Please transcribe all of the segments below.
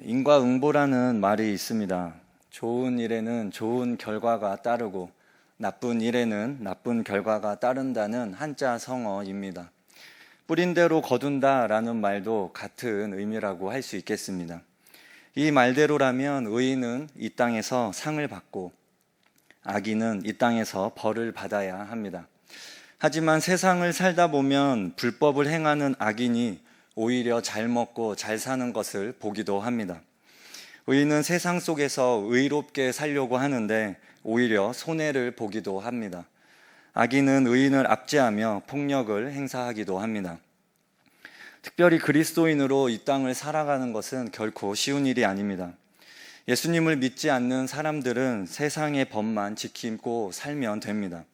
인과응보라는 말이 있습니다. 좋은 일에는 좋은 결과가 따르고 나쁜 일에는 나쁜 결과가 따른다는 한자 성어입니다. 뿌린 대로 거둔다라는 말도 같은 의미라고 할 수 있겠습니다. 이 말대로라면 의인은 이 땅에서 상을 받고 악인은 이 땅에서 벌을 받아야 합니다. 하지만 세상을 살다 보면 불법을 행하는 악인이 오히려 잘 먹고 잘 사는 것을 보기도 합니다. 의인은 세상 속에서 의롭게 살려고 하는데 오히려 손해를 보기도 합니다. 악인은 의인을 압제하며 폭력을 행사하기도 합니다. 특별히 그리스도인으로 이 땅을 살아가는 것은 결코 쉬운 일이 아닙니다. 예수님을 믿지 않는 사람들은 세상의 법만 지키고 살면 됩니다.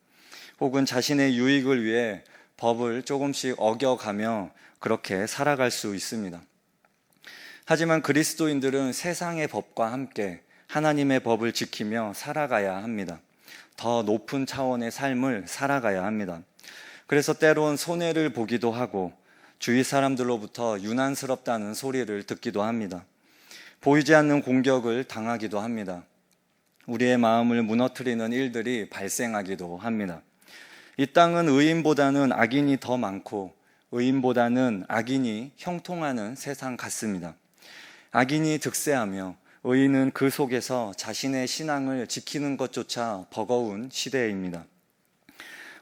혹은 자신의 유익을 위해 법을 조금씩 어겨가며 그렇게 살아갈 수 있습니다. 하지만 그리스도인들은 세상의 법과 함께 하나님의 법을 지키며 살아가야 합니다. 더 높은 차원의 삶을 살아가야 합니다. 그래서 때론 손해를 보기도 하고 주위 사람들로부터 유난스럽다는 소리를 듣기도 합니다. 보이지 않는 공격을 당하기도 합니다. 우리의 마음을 무너뜨리는 일들이 발생하기도 합니다. 이 땅은 의인보다는 악인이 더 많고 의인보다는 악인이 형통하는 세상 같습니다. 악인이 득세하며 의인은 그 속에서 자신의 신앙을 지키는 것조차 버거운 시대입니다.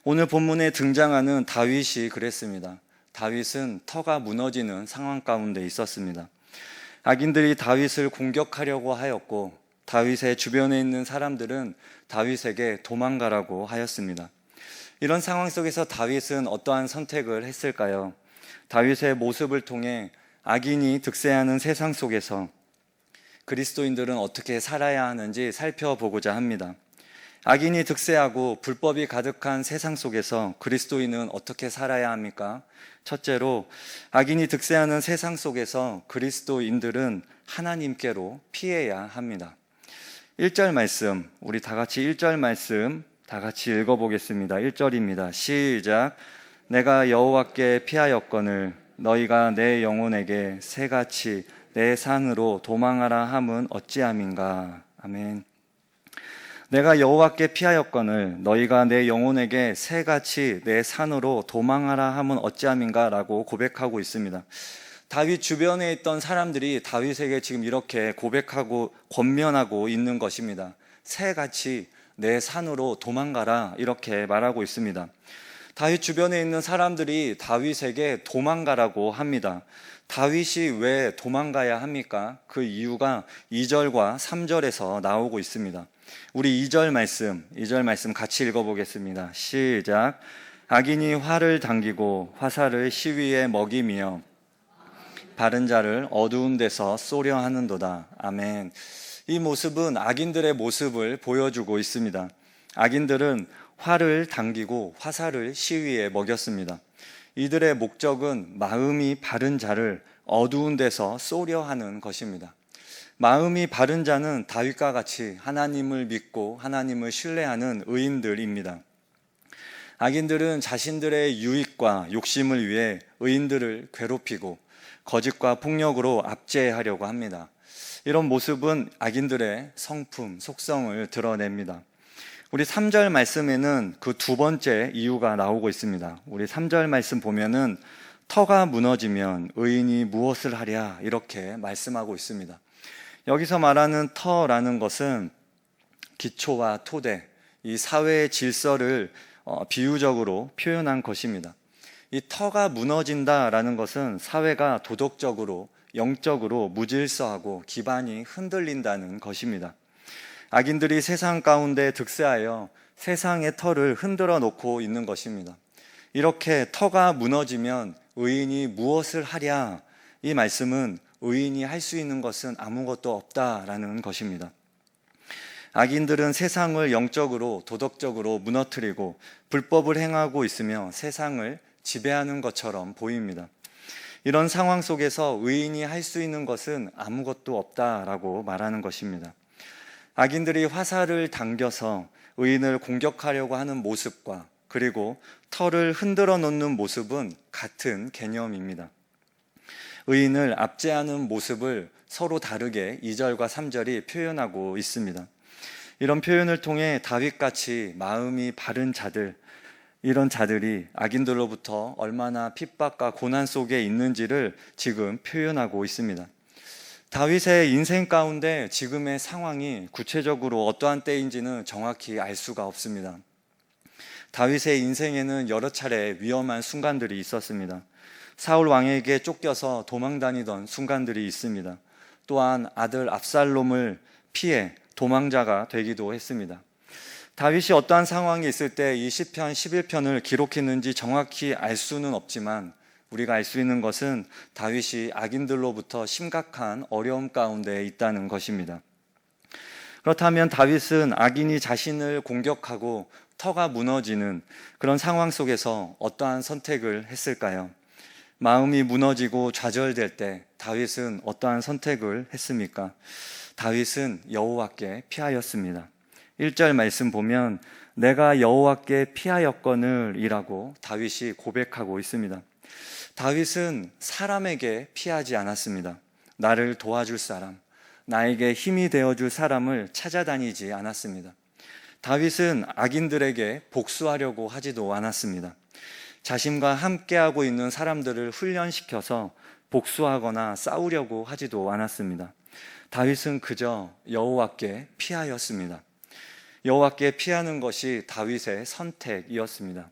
오늘 본문에 등장하는 다윗이 그랬습니다. 다윗은 터가 무너지는 상황 가운데 있었습니다. 악인들이 다윗을 공격하려고 하였고 다윗의 주변에 있는 사람들은 다윗에게 도망가라고 하였습니다. 이런 상황 속에서 다윗은 어떠한 선택을 했을까요? 다윗의 모습을 통해 악인이 득세하는 세상 속에서 그리스도인들은 어떻게 살아야 하는지 살펴보고자 합니다. 악인이 득세하고 불법이 가득한 세상 속에서 그리스도인은 어떻게 살아야 합니까? 첫째로, 악인이 득세하는 세상 속에서 그리스도인들은 하나님께로 피해야 합니다. 1절 말씀, 우리 다 같이 1절 말씀 다 같이 읽어보겠습니다. 1절입니다. 시작. 내가 여호와께 피하였거늘 너희가 내 영혼에게 새같이 내 산으로 도망하라 함은 어찌함인가. 아멘. 내가 여호와께 피하였거늘 너희가 내 영혼에게 새같이 내 산으로 도망하라 함은 어찌함인가 라고 고백하고 있습니다. 다윗 주변에 있던 사람들이 다윗에게 지금 이렇게 고백하고 권면하고 있는 것입니다. 새같이 내 산으로 도망가라 이렇게 말하고 있습니다. 다윗 주변에 있는 사람들이 다윗에게 도망가라고 합니다. 다윗이 왜 도망가야 합니까? 그 이유가 2절과 3절에서 나오고 있습니다. 우리 2절 말씀 같이 읽어보겠습니다. 시작. 악인이 활을 당기고 화살을 시위에 먹이며 바른 자를 어두운 데서 쏘려 하는도다. 아멘. 이 모습은 악인들의 모습을 보여주고 있습니다. 악인들은 활을 당기고 화살을 시위에 먹였습니다. 이들의 목적은 마음이 바른 자를 어두운 데서 쏘려 하는 것입니다. 마음이 바른 자는 다윗과 같이 하나님을 믿고 하나님을 신뢰하는 의인들입니다. 악인들은 자신들의 유익과 욕심을 위해 의인들을 괴롭히고 거짓과 폭력으로 압제하려고 합니다. 이런 모습은 악인들의 성품, 속성을 드러냅니다. 우리 3절 말씀에는 그 두 번째 이유가 나오고 있습니다. 우리 3절 말씀 보면은 터가 무너지면 의인이 무엇을 하랴 이렇게 말씀하고 있습니다. 여기서 말하는 터라는 것은 기초와 토대, 이 사회의 질서를 비유적으로 표현한 것입니다. 이 터가 무너진다라는 것은 사회가 도덕적으로 영적으로 무질서하고 기반이 흔들린다는 것입니다. 악인들이 세상 가운데 득세하여 세상의 터를 흔들어 놓고 있는 것입니다. 이렇게 터가 무너지면 의인이 무엇을 하랴? 이 말씀은 의인이 할 수 있는 것은 아무것도 없다라는 것입니다. 악인들은 세상을 영적으로 도덕적으로 무너뜨리고 불법을 행하고 있으며 세상을 지배하는 것처럼 보입니다. 이런 상황 속에서 의인이 할 수 있는 것은 아무것도 없다라고 말하는 것입니다. 악인들이 화살을 당겨서 의인을 공격하려고 하는 모습과 그리고 터를 흔들어 놓는 모습은 같은 개념입니다. 의인을 압제하는 모습을 서로 다르게 2절과 3절이 표현하고 있습니다. 이런 표현을 통해 다윗같이 마음이 바른 자들, 이런 자들이 악인들로부터 얼마나 핍박과 고난 속에 있는지를 지금 표현하고 있습니다. 다윗의 인생 가운데 지금의 상황이 구체적으로 어떠한 때인지는 정확히 알 수가 없습니다. 다윗의 인생에는 여러 차례 위험한 순간들이 있었습니다. 사울 왕에게 쫓겨서 도망다니던 순간들이 있습니다. 또한 아들 압살롬을 피해 도망자가 되기도 했습니다. 다윗이 어떠한 상황이 있을 때 이 시편 11편을 기록했는지 정확히 알 수는 없지만 우리가 알 수 있는 것은 다윗이 악인들로부터 심각한 어려움 가운데 있다는 것입니다. 그렇다면 다윗은 악인이 자신을 공격하고 터가 무너지는 그런 상황 속에서 어떠한 선택을 했을까요? 마음이 무너지고 좌절될 때 다윗은 어떠한 선택을 했습니까? 다윗은 여호와께 피하였습니다. 1절 말씀 보면 내가 여호와께 피하였거늘 이라고 다윗이 고백하고 있습니다. 다윗은 사람에게 피하지 않았습니다. 나를 도와줄 사람, 나에게 힘이 되어줄 사람을 찾아다니지 않았습니다. 다윗은 악인들에게 복수하려고 하지도 않았습니다. 자신과 함께하고 있는 사람들을 훈련시켜서 복수하거나 싸우려고 하지도 않았습니다. 다윗은 그저 여호와께 피하였습니다. 여호와께 피하는 것이 다윗의 선택이었습니다.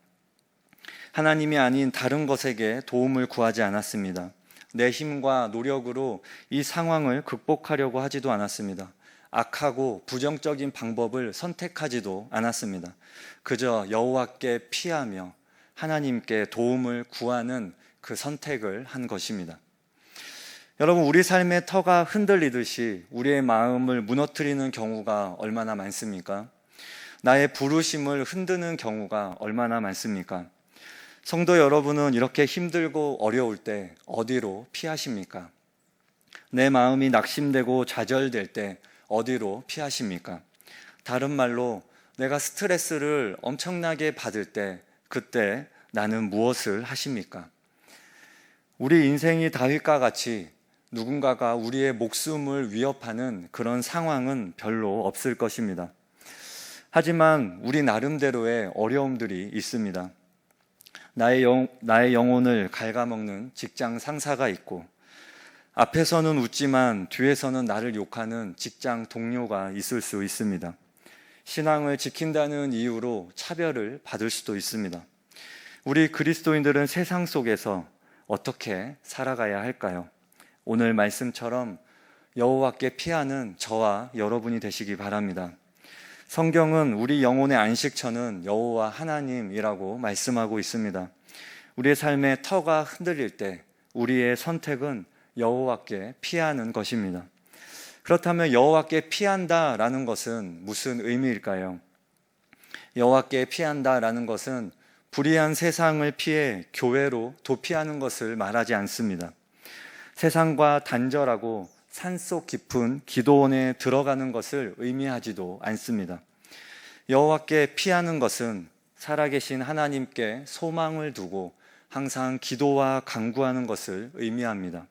하나님이 아닌 다른 것에게 도움을 구하지 않았습니다. 내 힘과 노력으로 이 상황을 극복하려고 하지도 않았습니다. 악하고 부정적인 방법을 선택하지도 않았습니다. 그저 여호와께 피하며 하나님께 도움을 구하는 그 선택을 한 것입니다. 여러분, 우리 삶의 터가 흔들리듯이 우리의 마음을 무너뜨리는 경우가 얼마나 많습니까? 나의 부르심을 흔드는 경우가 얼마나 많습니까? 성도 여러분은 이렇게 힘들고 어려울 때 어디로 피하십니까? 내 마음이 낙심되고 좌절될 때 어디로 피하십니까? 다른 말로 내가 스트레스를 엄청나게 받을 때 그때 나는 무엇을 하십니까? 우리 인생이 다윗과 같이 누군가가 우리의 목숨을 위협하는 그런 상황은 별로 없을 것입니다. 하지만 우리 나름대로의 어려움들이 있습니다. 나의 영혼을 갉아먹는 직장 상사가 있고, 앞에서는 웃지만 뒤에서는 나를 욕하는 직장 동료가 있을 수 있습니다. 신앙을 지킨다는 이유로 차별을 받을 수도 있습니다. 우리 그리스도인들은 세상 속에서 어떻게 살아가야 할까요? 오늘 말씀처럼 여호와께 피하는 저와 여러분이 되시기 바랍니다. 성경은 우리 영혼의 안식처는 여호와 하나님이라고 말씀하고 있습니다. 우리의 삶의 터가 흔들릴 때 우리의 선택은 여호와께 피하는 것입니다. 그렇다면 여호와께 피한다라는 것은 무슨 의미일까요? 여호와께 피한다라는 것은 불의한 세상을 피해 교회로 도피하는 것을 말하지 않습니다. 세상과 단절하고 산속 깊은 기도원에 들어가는 것을 의미하지도 않습니다. 여호와께 피하는 것은 살아계신 하나님께 소망을 두고 항상 기도와 간구하는 것을 의미합니다.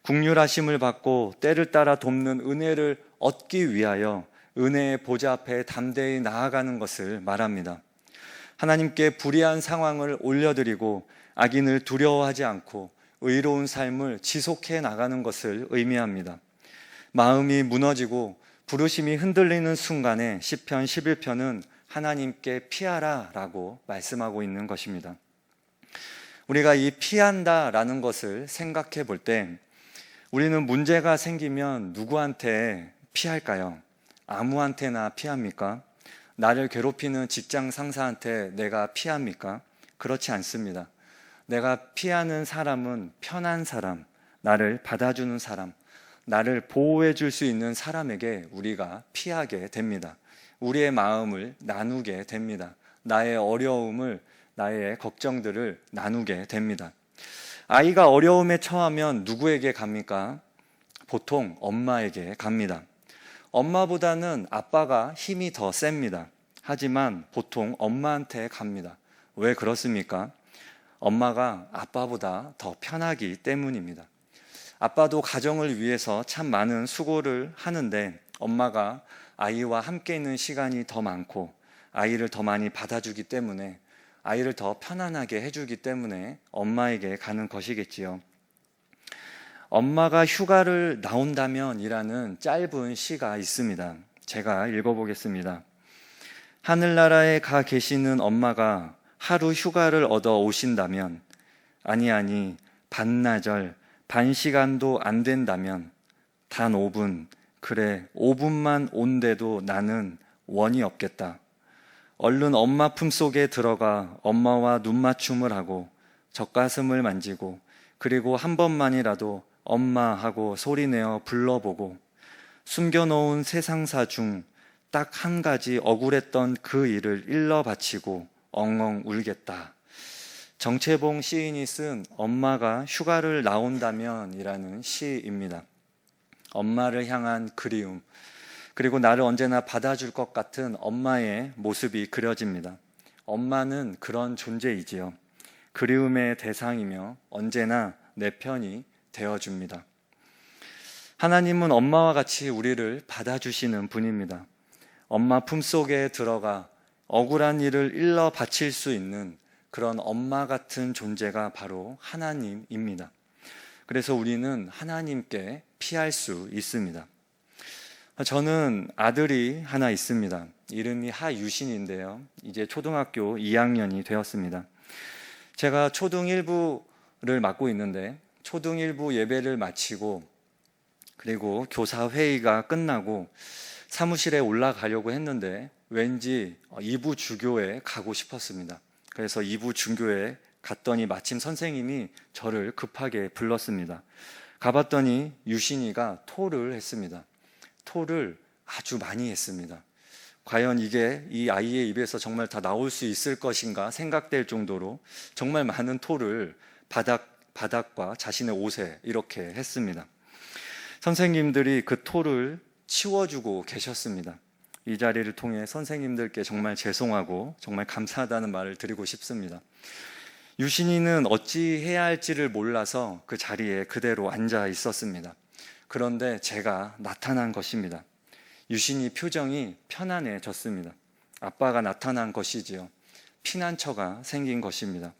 긍휼하심을 받고 때를 따라 돕는 은혜를 얻기 위하여 은혜의 보좌 앞에 담대히 나아가는 것을 말합니다. 하나님께 불의한 상황을 올려드리고 악인을 두려워하지 않고 의로운 삶을 지속해 나가는 것을 의미합니다. 마음이 무너지고 부르심이 흔들리는 순간에 시편 11편은 하나님께 피하라 라고 말씀하고 있는 것입니다. 우리가 이 피한다라는 것을 생각해 볼 때 우리는 문제가 생기면 누구한테 피할까요? 아무한테나 피합니까? 나를 괴롭히는 직장 상사한테 내가 피합니까? 그렇지 않습니다. 내가 피하는 사람은 편한 사람, 나를 받아주는 사람, 나를 보호해 줄 수 있는 사람에게 우리가 피하게 됩니다. 우리의 마음을 나누게 됩니다. 나의 어려움을, 나의 걱정들을 나누게 됩니다. 아이가 어려움에 처하면 누구에게 갑니까? 보통 엄마에게 갑니다. 엄마보다는 아빠가 힘이 더 셉니다. 하지만 보통 엄마한테 갑니다. 왜 그렇습니까? 엄마가 아빠보다 더 편하기 때문입니다. 아빠도 가정을 위해서 참 많은 수고를 하는데 엄마가 아이와 함께 있는 시간이 더 많고 아이를 더 많이 받아주기 때문에 아이를 더 편안하게 해주기 때문에 엄마에게 가는 것이겠지요. 엄마가 휴가를 나온다면 이라는 짧은 시가 있습니다. 제가 읽어보겠습니다. 하늘나라에 가 계시는 엄마가 하루 휴가를 얻어 오신다면, 아니, 반나절, 반 시간도 안 된다면, 단 5분, 그래, 5분만 온데도 나는 원이 없겠다. 얼른 엄마 품속에 들어가 엄마와 눈맞춤을 하고 젖가슴을 만지고 그리고 한 번만이라도 엄마 하고 소리내어 불러보고 숨겨놓은 세상사 중 딱 한 가지 억울했던 그 일을 일러 바치고 엉엉 울겠다. 정채봉 시인이 쓴 엄마가 휴가를 나온다면 이라는 시입니다. 엄마를 향한 그리움, 그리고 나를 언제나 받아줄 것 같은 엄마의 모습이 그려집니다. 엄마는 그런 존재이지요. 그리움의 대상이며 언제나 내 편이 되어줍니다. 하나님은 엄마와 같이 우리를 받아주시는 분입니다. 엄마 품속에 들어가 억울한 일을 일러 바칠 수 있는 그런 엄마 같은 존재가 바로 하나님입니다. 그래서 우리는 하나님께 피할 수 있습니다. 저는 아들이 하나 있습니다. 이름이 하유신인데요. 이제 초등학교 2학년이 되었습니다. 제가 초등 1부를 맡고 있는데 초등 1부 예배를 마치고 그리고 교사 회의가 끝나고 사무실에 올라가려고 했는데 왠지 2부 주교에 가고 싶었습니다. 그래서 2부 주교에 갔더니 마침 선생님이 저를 급하게 불렀습니다. 가봤더니 유신이가 토를 했습니다. 토를 아주 많이 했습니다. 과연 이게 이 아이의 입에서 정말 다 나올 수 있을 것인가 생각될 정도로 정말 많은 토를 바닥과 자신의 옷에 이렇게 했습니다. 선생님들이 그 토를 치워주고 계셨습니다. 이 자리를 통해 선생님들께 정말 죄송하고 정말 감사하다는 말을 드리고 싶습니다. 유신이는 어찌 해야 할지를 몰라서 그 자리에 그대로 앉아 있었습니다. 그런데 제가 나타난 것입니다. 유신이 표정이 편안해졌습니다. 아빠가 나타난 것이지요. 피난처가 생긴 것입니다.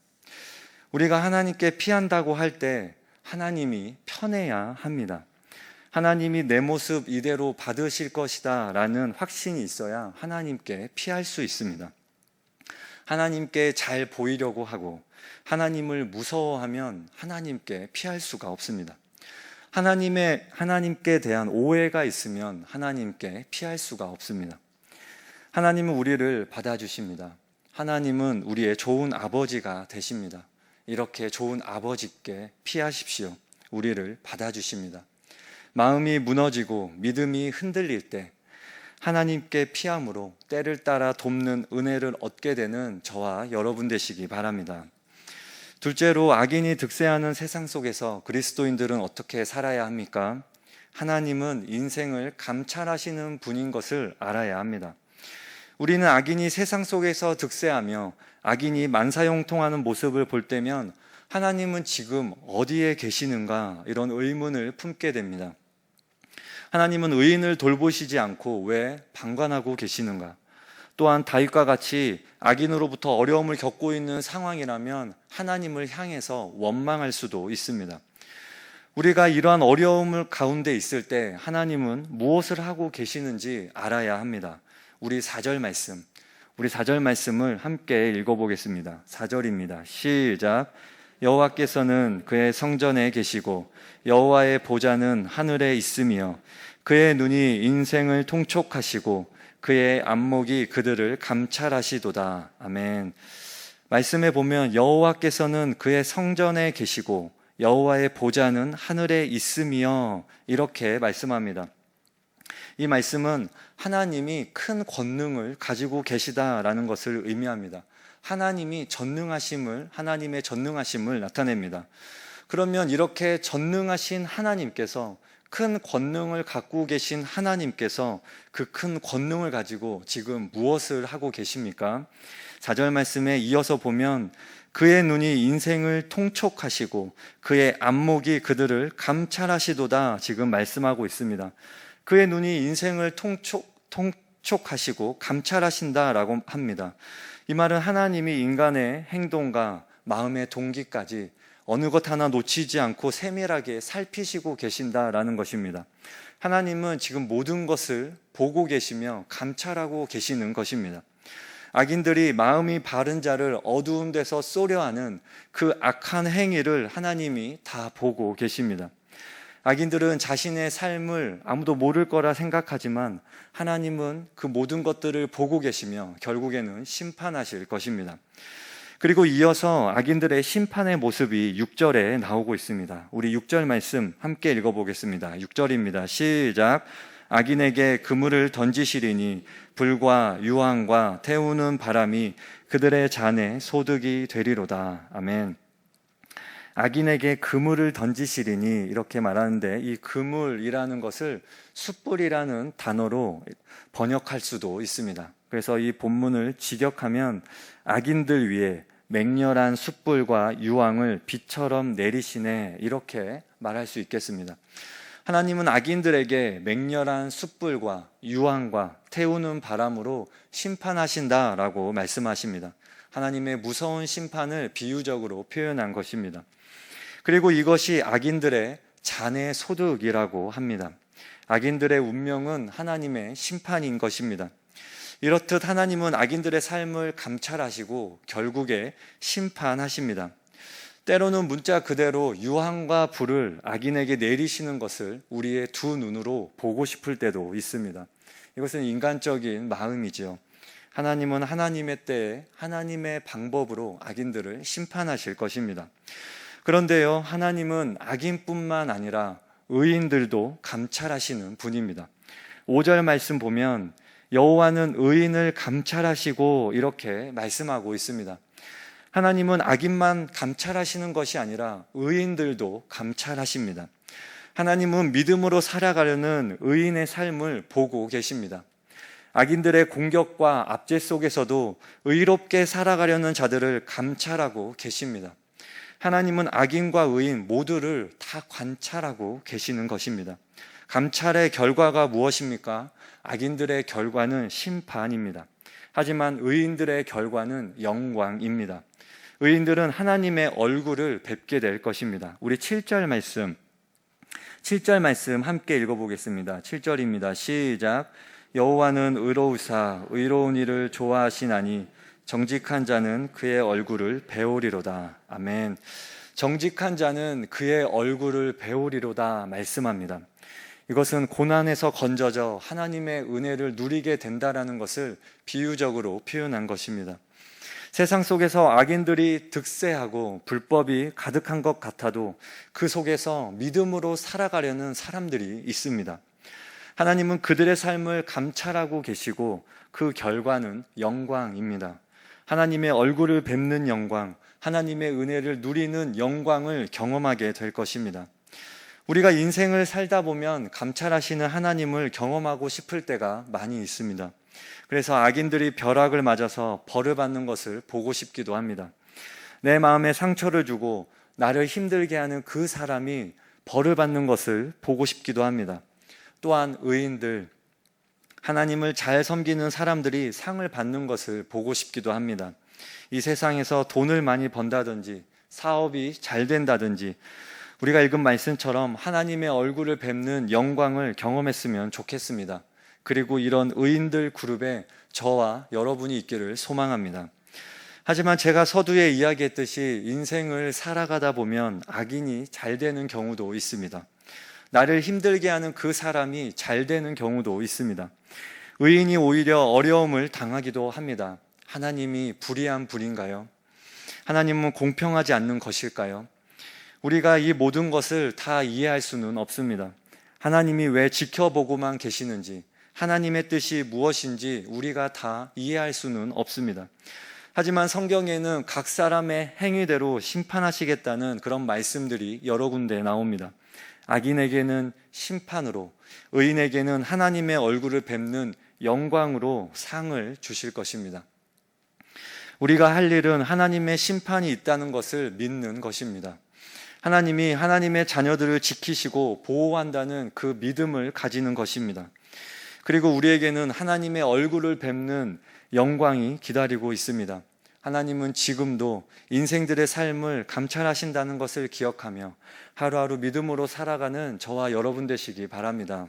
우리가 하나님께 피한다고 할 때 하나님이 편해야 합니다. 하나님이 내 모습 이대로 받으실 것이다 라는 확신이 있어야 하나님께 피할 수 있습니다. 하나님께 잘 보이려고 하고 하나님을 무서워하면 하나님께 피할 수가 없습니다. 하나님께 대한 오해가 있으면 하나님께 피할 수가 없습니다. 하나님은 우리를 받아주십니다. 하나님은 우리의 좋은 아버지가 되십니다. 이렇게 좋은 아버지께 피하십시오. 우리를 받아주십니다. 마음이 무너지고 믿음이 흔들릴 때 하나님께 피함으로 때를 따라 돕는 은혜를 얻게 되는 저와 여러분 되시기 바랍니다. 둘째로 악인이 득세하는 세상 속에서 그리스도인들은 어떻게 살아야 합니까? 하나님은 인생을 감찰하시는 분인 것을 알아야 합니다. 우리는 악인이 세상 속에서 득세하며 악인이 만사형통하는 모습을 볼 때면 하나님은 지금 어디에 계시는가 이런 의문을 품게 됩니다. 하나님은 의인을 돌보시지 않고 왜 방관하고 계시는가? 또한 다윗과 같이 악인으로부터 어려움을 겪고 있는 상황이라면 하나님을 향해서 원망할 수도 있습니다. 우리가 이러한 어려움을 가운데 있을 때 하나님은 무엇을 하고 계시는지 알아야 합니다. 우리 4절 말씀을 함께 읽어보겠습니다. 4절입니다. 시작. 여호와께서는 그의 성전에 계시고 여호와의 보좌는 하늘에 있으며 그의 눈이 인생을 통촉하시고 그의 안목이 그들을 감찰하시도다. 아멘. 말씀에 보면 여호와께서는 그의 성전에 계시고 여호와의 보좌는 하늘에 있으며 이렇게 말씀합니다. 이 말씀은 하나님이 큰 권능을 가지고 계시다라는 것을 의미합니다. 하나님의 전능하심을 나타냅니다. 그러면 이렇게 전능하신 하나님께서 큰 권능을 갖고 계신 하나님께서 그 큰 권능을 가지고 지금 무엇을 하고 계십니까? 4절 말씀에 이어서 보면 그의 눈이 인생을 통촉하시고 그의 안목이 그들을 감찰하시도다 지금 말씀하고 있습니다. 그의 눈이 인생을 통촉하시고 감찰하신다라고 합니다. 이 말은 하나님이 인간의 행동과 마음의 동기까지 어느 것 하나 놓치지 않고 세밀하게 살피시고 계신다라는 것입니다. 하나님은 지금 모든 것을 보고 계시며 감찰하고 계시는 것입니다. 악인들이 마음이 바른 자를 어두운 데서 쏘려 하는 그 악한 행위를 하나님이 다 보고 계십니다. 악인들은 자신의 삶을 아무도 모를 거라 생각하지만 하나님은 그 모든 것들을 보고 계시며 결국에는 심판하실 것입니다. 그리고 이어서 악인들의 심판의 모습이 6절에 나오고 있습니다. 우리 6절 말씀 함께 읽어보겠습니다. 6절입니다. 시작. 악인에게 그물을 던지시리니 불과 유황과 태우는 바람이 그들의 잔에 소득이 되리로다. 아멘. 악인에게 그물을 던지시리니 이렇게 말하는데, 이 그물이라는 것을 숯불이라는 단어로 번역할 수도 있습니다. 그래서 이 본문을 직역하면 악인들 위에 맹렬한 숯불과 유황을 비처럼 내리시네, 이렇게 말할 수 있겠습니다. 하나님은 악인들에게 맹렬한 숯불과 유황과 태우는 바람으로 심판하신다라고 말씀하십니다. 하나님의 무서운 심판을 비유적으로 표현한 것입니다. 그리고 이것이 악인들의 잔의 소득이라고 합니다. 악인들의 운명은 하나님의 심판인 것입니다. 이렇듯 하나님은 악인들의 삶을 감찰하시고 결국에 심판하십니다. 때로는 문자 그대로 유황과 불을 악인에게 내리시는 것을 우리의 두 눈으로 보고 싶을 때도 있습니다. 이것은 인간적인 마음이죠. 하나님은 하나님의 때에 하나님의 방법으로 악인들을 심판하실 것입니다. 그런데요, 하나님은 악인뿐만 아니라 의인들도 감찰하시는 분입니다. 5절 말씀 보면 여호와는 의인을 감찰하시고 이렇게 말씀하고 있습니다. 하나님은 악인만 감찰하시는 것이 아니라 의인들도 감찰하십니다. 하나님은 믿음으로 살아가려는 의인의 삶을 보고 계십니다. 악인들의 공격과 압제 속에서도 의롭게 살아가려는 자들을 감찰하고 계십니다. 하나님은 악인과 의인 모두를 다 관찰하고 계시는 것입니다. 감찰의 결과가 무엇입니까? 악인들의 결과는 심판입니다. 하지만 의인들의 결과는 영광입니다. 의인들은 하나님의 얼굴을 뵙게 될 것입니다. 우리 7절 말씀 함께 읽어보겠습니다. 7절입니다. 시작. 여호와는 의로우사 의로운 일을 좋아하시나니 정직한 자는 그의 얼굴을 배우리로다. 아멘. 정직한 자는 그의 얼굴을 배우리로다 말씀합니다. 이것은 고난에서 건져져 하나님의 은혜를 누리게 된다라는 것을 비유적으로 표현한 것입니다. 세상 속에서 악인들이 득세하고 불법이 가득한 것 같아도 그 속에서 믿음으로 살아가려는 사람들이 있습니다. 하나님은 그들의 삶을 감찰하고 계시고 그 결과는 영광입니다. 하나님의 얼굴을 뵙는 영광, 하나님의 은혜를 누리는 영광을 경험하게 될 것입니다. 우리가 인생을 살다 보면 감찰하시는 하나님을 경험하고 싶을 때가 많이 있습니다. 그래서 악인들이 벼락을 맞아서 벌을 받는 것을 보고 싶기도 합니다. 내 마음에 상처를 주고 나를 힘들게 하는 그 사람이 벌을 받는 것을 보고 싶기도 합니다. 또한 의인들, 하나님을 잘 섬기는 사람들이 상을 받는 것을 보고 싶기도 합니다. 이 세상에서 돈을 많이 번다든지 사업이 잘 된다든지 우리가 읽은 말씀처럼 하나님의 얼굴을 뵙는 영광을 경험했으면 좋겠습니다. 그리고 이런 의인들 그룹에 저와 여러분이 있기를 소망합니다. 하지만 제가 서두에 이야기했듯이 인생을 살아가다 보면 악인이 잘 되는 경우도 있습니다. 나를 힘들게 하는 그 사람이 잘 되는 경우도 있습니다. 의인이 오히려 어려움을 당하기도 합니다. 하나님이 불의한 분인가요? 하나님은 공평하지 않는 것일까요? 우리가 이 모든 것을 다 이해할 수는 없습니다. 하나님이 왜 지켜보고만 계시는지, 하나님의 뜻이 무엇인지 우리가 다 이해할 수는 없습니다. 하지만 성경에는 각 사람의 행위대로 심판하시겠다는 그런 말씀들이 여러 군데 나옵니다. 악인에게는 심판으로, 의인에게는 하나님의 얼굴을 뵙는 영광으로 상을 주실 것입니다. 우리가 할 일은 하나님의 심판이 있다는 것을 믿는 것입니다. 하나님이 하나님의 자녀들을 지키시고 보호한다는 그 믿음을 가지는 것입니다. 그리고 우리에게는 하나님의 얼굴을 뵙는 영광이 기다리고 있습니다. 하나님은 지금도 인생들의 삶을 감찰하신다는 것을 기억하며 하루하루 믿음으로 살아가는 저와 여러분 되시기 바랍니다.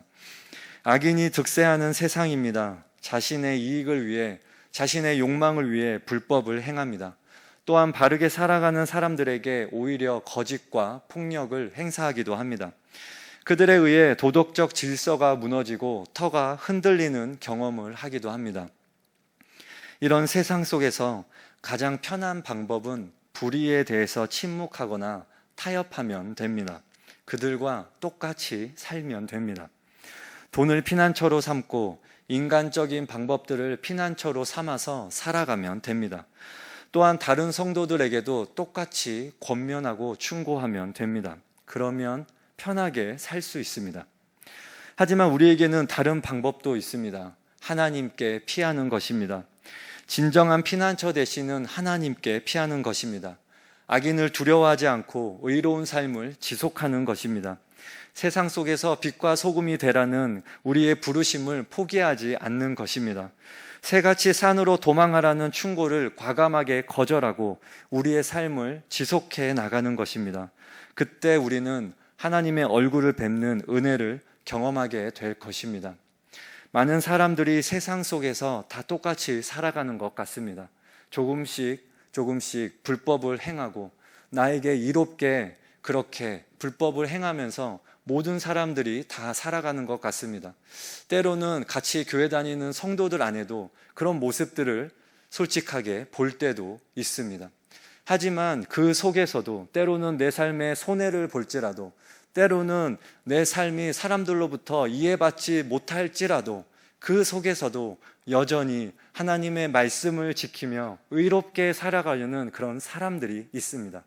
악인이 득세하는 세상입니다. 자신의 이익을 위해, 자신의 욕망을 위해 불법을 행합니다. 또한 바르게 살아가는 사람들에게 오히려 거짓과 폭력을 행사하기도 합니다. 그들에 의해 도덕적 질서가 무너지고 터가 흔들리는 경험을 하기도 합니다. 이런 세상 속에서 가장 편한 방법은 불의에 대해서 침묵하거나 타협하면 됩니다. 그들과 똑같이 살면 됩니다. 돈을 피난처로 삼고 인간적인 방법들을 피난처로 삼아서 살아가면 됩니다. 또한 다른 성도들에게도 똑같이 권면하고 충고하면 됩니다. 그러면 편하게 살 수 있습니다. 하지만 우리에게는 다른 방법도 있습니다. 하나님께 피하는 것입니다. 진정한 피난처 되시는 하나님께 피하는 것입니다. 악인을 두려워하지 않고 의로운 삶을 지속하는 것입니다. 세상 속에서 빛과 소금이 되라는 우리의 부르심을 포기하지 않는 것입니다. 새같이 산으로 도망하라는 충고를 과감하게 거절하고 우리의 삶을 지속해 나가는 것입니다. 그때 우리는 하나님의 얼굴을 뵙는 은혜를 경험하게 될 것입니다. 많은 사람들이 세상 속에서 다 똑같이 살아가는 것 같습니다. 조금씩 불법을 행하고 나에게 이롭게 그렇게 불법을 행하면서 모든 사람들이 다 살아가는 것 같습니다. 때로는 같이 교회 다니는 성도들 안에도 그런 모습들을 솔직하게 볼 때도 있습니다. 하지만 그 속에서도 때로는 내 삶에 손해를 볼지라도, 때로는 내 삶이 사람들로부터 이해받지 못할지라도 그 속에서도 여전히 하나님의 말씀을 지키며 의롭게 살아가려는 그런 사람들이 있습니다.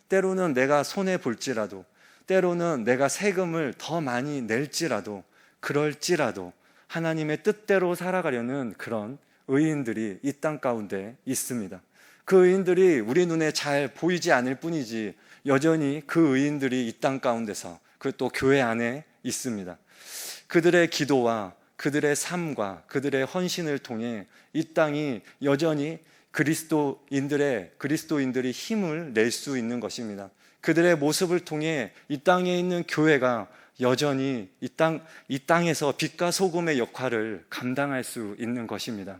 때로는 내가 손해 볼지라도, 때로는 내가 세금을 더 많이 낼지라도, 그럴지라도 하나님의 뜻대로 살아가려는 그런 의인들이 이 땅 가운데 있습니다. 그 의인들이 우리 눈에 잘 보이지 않을 뿐이지 여전히 그 의인들이 이 땅 가운데서, 그 또 교회 안에 있습니다. 그들의 기도와 그들의 삶과 그들의 헌신을 통해 이 땅이 여전히 그리스도인들이 힘을 낼 수 있는 것입니다. 그들의 모습을 통해 이 땅에 있는 교회가 여전히 이 땅에서 빛과 소금의 역할을 감당할 수 있는 것입니다.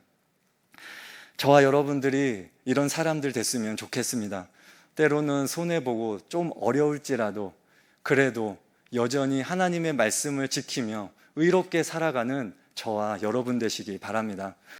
저와 여러분들이 이런 사람들 됐으면 좋겠습니다. 때로는 손해보고 좀 어려울지라도 그래도 여전히 하나님의 말씀을 지키며 의롭게 살아가는 저와 여러분 되시기 바랍니다.